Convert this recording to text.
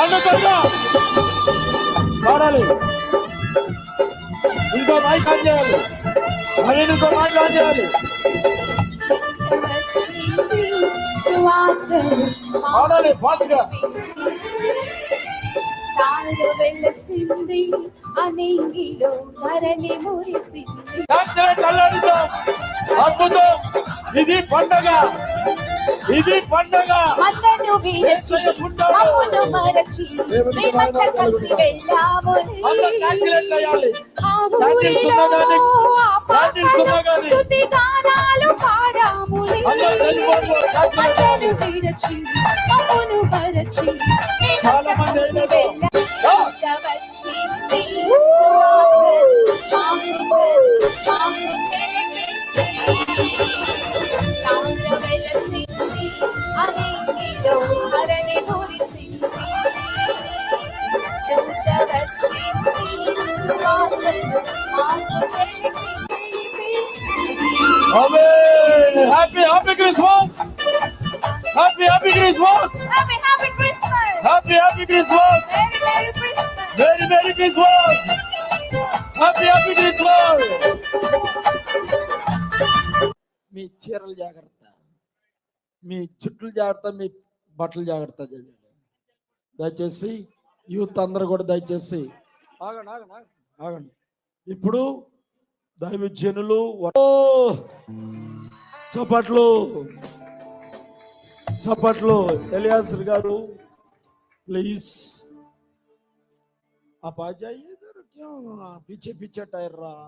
పండుగగా పాడాలి. ఇంకో మైక్ ఆన్ చేయాలి, మరి ఇంకో మైక్ ఆన్ చేయాలి. పాడాలి ఫాస్ట్ గా. వెలసింది అనేంగిలో ధరణి మురిసింది. అద్భుతం, ఇది పండగ, ఇది పండగ. అందరూ విరచి మమ్మును మరచి మేమంతా కలిసి వెళ్ళాము. స్తుతి గానాలు పాడాము. అందరూ విరచి మమ్మును మరచి చాలా మంది వచ్చింది. అనేంగిలో ధరణి మురిసింది. Happy happy Christmas, happy happy Christmas, happy happy Christmas, happy happy Christmas, merry merry Christmas, merry merry Christmas, happy happy Christmas. మీ చీరలు జాగ్రత్త, మీ చుట్టలు జాగ్రత్త, మీ బట్టలు జాగ్రత్త. దయచేసి యూత్ అందరూ కూడా దయచేసి ఆగండి ఆగండి ఆగండి. ఇప్పుడు దైవజనులు చప్పట్లు చప్పట్లు. ఎలియాసర్ గారు ప్లీజ్. आप आ जाइए इधर, क्यों पीछे पीछे टायर रहा.